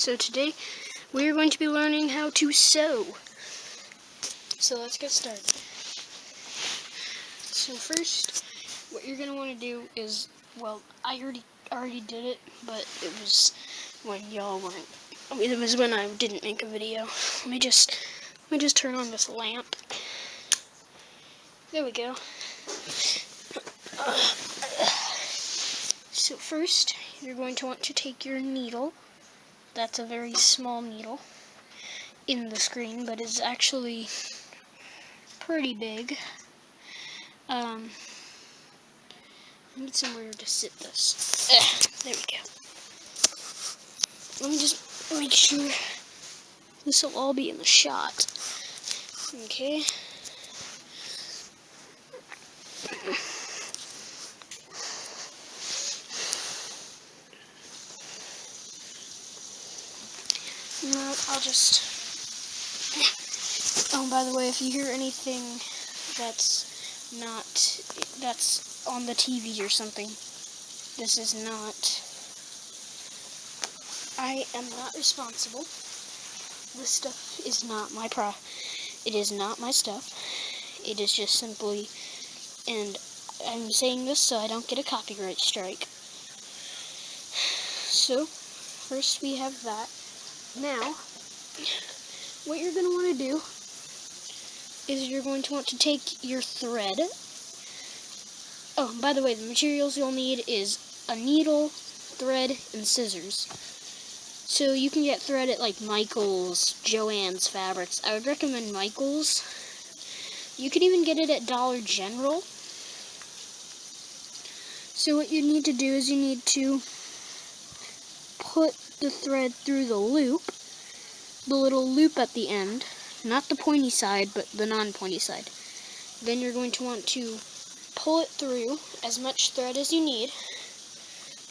So today we are going to be learning how to sew. So let's get started. So first, what you're going to want to do is, well, I already did it, but it was when y'all weren't. It was when I didn't make a video. Let me just turn on this lamp. There we go. So first, you're going to want to take your needle. That's a very small needle in the screen, but it's actually pretty big. I need somewhere to sit this. There we go. Let me just make sure this will all be in the shot. Okay. No, I'll just... Oh, by the way, if you hear anything that's on the TV or something, this is not... I am not responsible. This stuff is not my It is not my stuff. It is just simply... And I'm saying this so I don't get a copyright strike. So, first we have that. Now, what you're going to want to do is you're going to want to take your thread. Oh, by the way, the materials you'll need is a needle, thread, and scissors. So you can get thread at like Michael's, Joann's Fabrics. I would recommend Michael's. You could even get it at Dollar General. So what you need to do is you need to put the thread through the loop, the little loop at the end, not the pointy side, but the non-pointy side. Then you're going to want to pull it through as much thread as you need.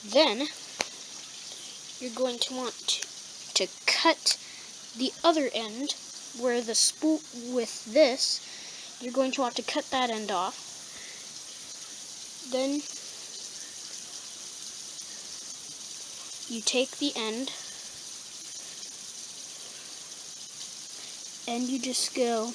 Then you're going to want to cut the other end, where the spool with this, you're going to want to cut that end off. Then you take the end and you just go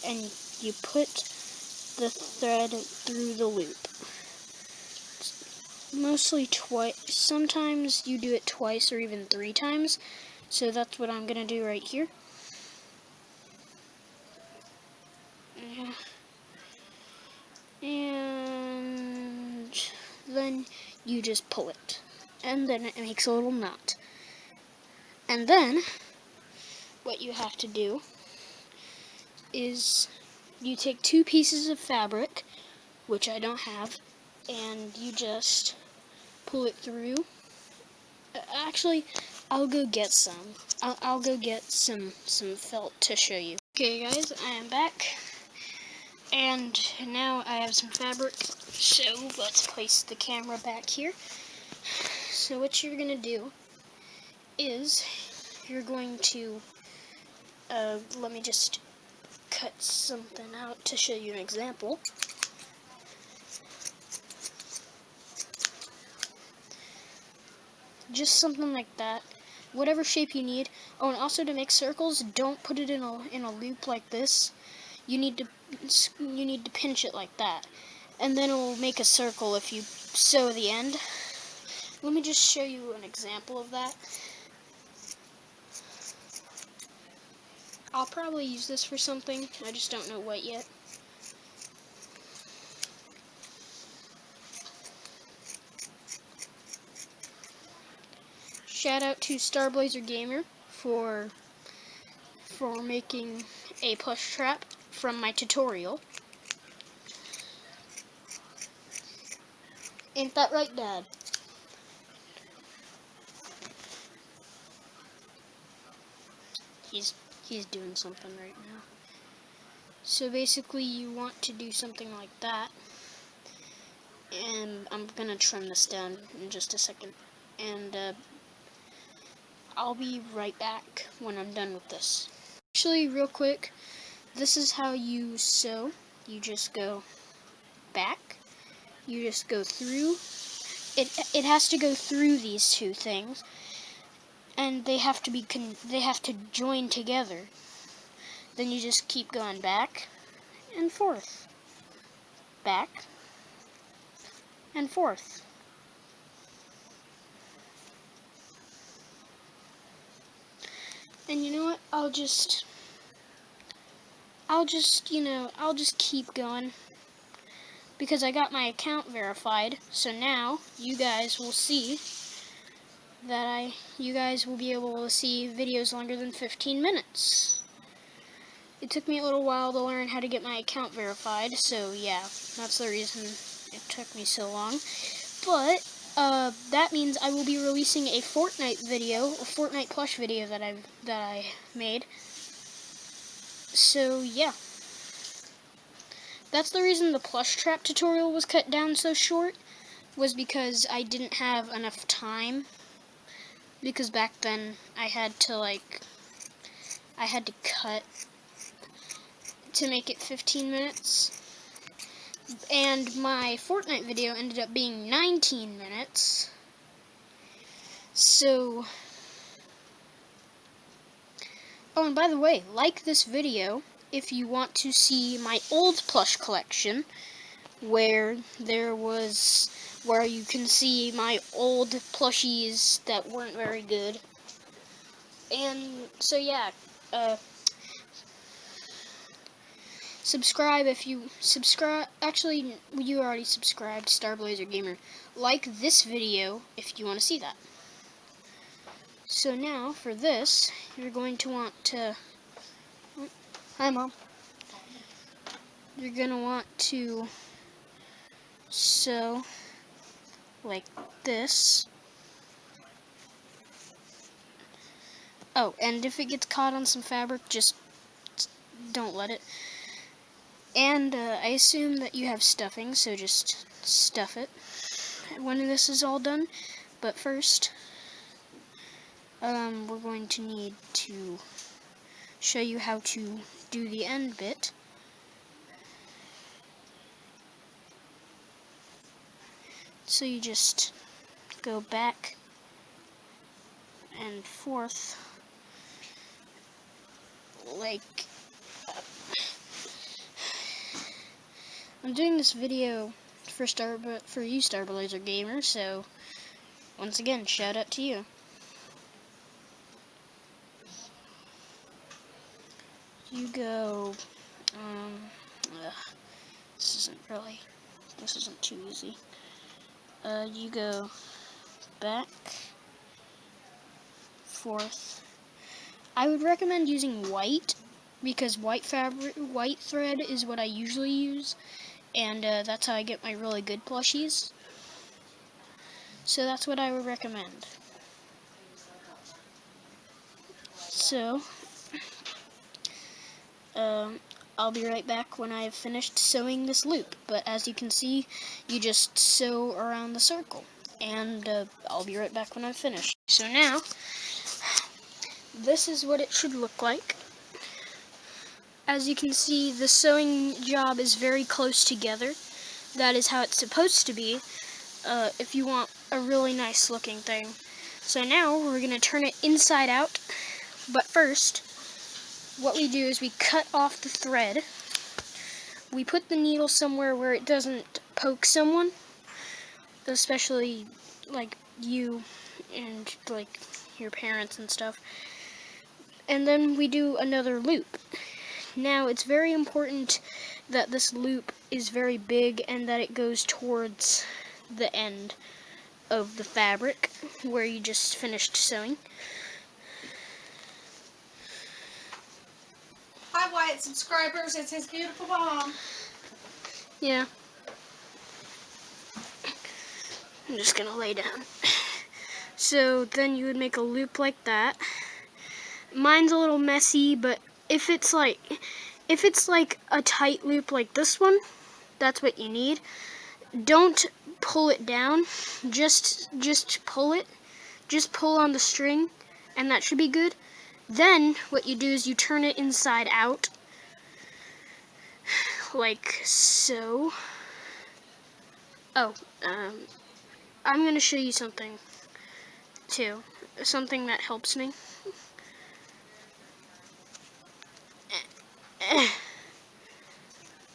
and you put the thread through the loop. Mostly twice. Sometimes you do it twice or even 3 times. So that's what I'm going to do right here. And then you just pull it. And then it makes a little knot. And then what you have to do is you take 2 pieces of fabric, which I don't have, and you just pull it through. Actually, I'll go get some. I'll go get some felt to show you. Okay, guys, I am back, and now I have some fabric. So let's place the camera back here. So what you're gonna do is you're going to let me just cut something out to show you an example. Just something like that, whatever shape you need. Oh, and also to make circles, don't put it in a loop like this. You need to pinch it like that, and then it will make a circle if you sew the end. Let me just show you an example of that. I'll probably use this for something, I just don't know what yet. Shout out to Starblazer Gamer for making a push trap from my tutorial. Ain't that right, Dad? He's doing something right now. So basically you want to do something like that. And I'm gonna trim this down in just a second. And I'll be right back when I'm done with this. Actually, real quick, this is how you sew. You just go back. You just go through. It has to go through these 2 things. and they have to join together. Then you just keep going back and forth, back and forth. And you know what? I'll just keep going because I got my account verified. So now you guys will see that you guys will be able to see videos longer than 15 minutes. It took me a little while to learn how to get my account verified, so yeah, that's the reason it took me so long. But that means I will be releasing a Fortnite video, a Fortnite plush video that I made. So yeah, that's the reason the plush trap tutorial was cut down so short, was because I didn't have enough time. Because back then I had to cut to make it 15 minutes. And my Fortnite video ended up being 19 minutes. So, oh, and by the way, like this video if you want to see my old plush collection, where you can see my old plushies that weren't very good. And so yeah, subscribe if you subscribe. Actually, you already subscribed, Starblazer Gamer. Like this video if you want to see that. So now for this, you're going to want to. Hi, Mom. You're gonna want to sew like this. Oh, and if it gets caught on some fabric, just don't let it. And I assume that you have stuffing, so just stuff it when this is all done. But first, we're going to need to show you how to do the end bit. So you just go back and forth like I'm doing this video for you, Starblazer Gamer, so once again, shout out to you. You go, this isn't too easy. You go back, forth. I would recommend using white, because white thread is what I usually use, and that's how I get my really good plushies. So that's what I would recommend. So, I'll be right back when I have finished sewing this loop. But as you can see, you just sew around the circle. And I'll be right back when I'm finished. So now, this is what it should look like. As you can see, the sewing job is very close together. That is how it's supposed to be, if you want a really nice looking thing. So now, we're going to turn it inside out. But first, what we do is we cut off the thread. We put the needle somewhere where it doesn't poke someone, especially like you and like your parents and stuff. And then we do another loop. Now it's very important that this loop is very big and that it goes towards the end of the fabric where you just finished sewing. Hi, Wyatt subscribers. It's his beautiful mom. Yeah. I'm just gonna lay down. So then you would make a loop like that. Mine's a little messy, but if it's like a tight loop like this one, that's what you need. Don't pull it down. Just pull it. Just pull on the string, and that should be good. Then what you do is you turn it inside out, like so. Oh, I'm gonna show you something too. something that helps me.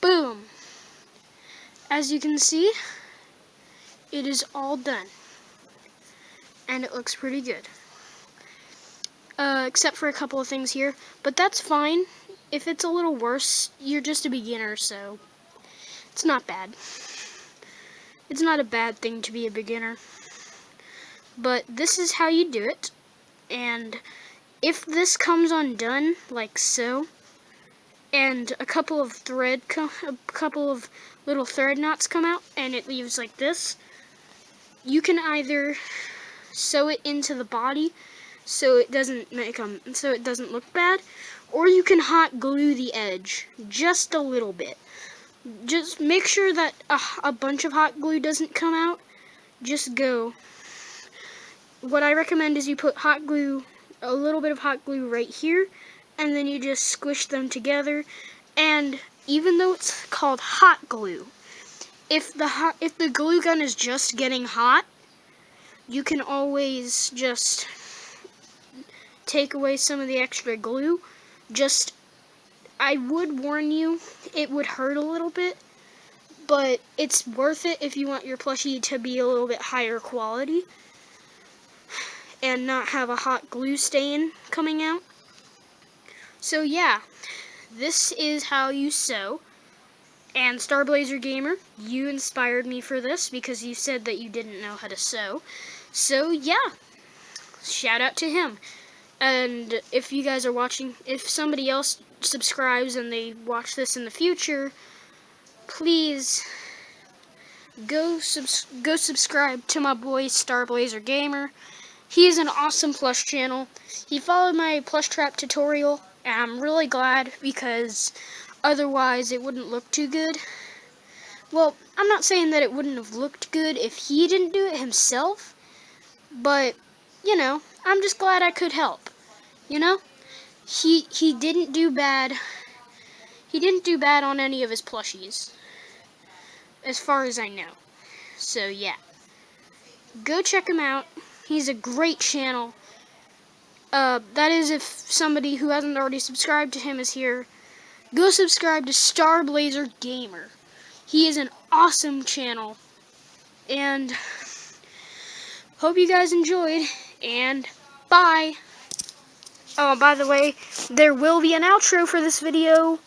Boom! As you can see, it is all done. And it looks pretty good. Except for a couple of things here, but that's fine. If it's a little worse, you're just a beginner, so it's not bad. It's not a bad thing to be a beginner. But this is how you do it, and if this comes undone, like so, and a couple of little thread knots come out, and it leaves like this, you can either sew it into the body so it doesn't look bad, or you can hot glue the edge just a little bit. Just make sure that a bunch of hot glue doesn't come out. Just go. What I recommend is you put hot glue, a little bit of hot glue right here, and then you just squish them together. And even though it's called hot glue, if the glue gun is just getting hot, you can always just take away some of the extra glue. I would warn you, it would hurt a little bit, but it's worth it if you want your plushie to be a little bit higher quality and not have a hot glue stain coming out. So yeah, this is how you sew. And Starblazer Gamer, you inspired me for this because you said that you didn't know how to sew. So yeah, shout out to him. And if you guys are watching, if somebody else subscribes and they watch this in the future, please go subscribe to my boy Starblazer Gamer. He is an awesome plush channel. He followed my plush trap tutorial, and I'm really glad because otherwise it wouldn't look too good. Well, I'm not saying that it wouldn't have looked good if he didn't do it himself, but, you know, I'm just glad I could help. You know? He didn't do bad. He didn't do bad on any of his plushies, as far as I know. So, yeah. Go check him out. He's a great channel. That is, if somebody who hasn't already subscribed to him is here, go subscribe to Starblazer Gamer. He is an awesome channel. And hope you guys enjoyed, and bye. Oh, by the way, there will be an outro for this video.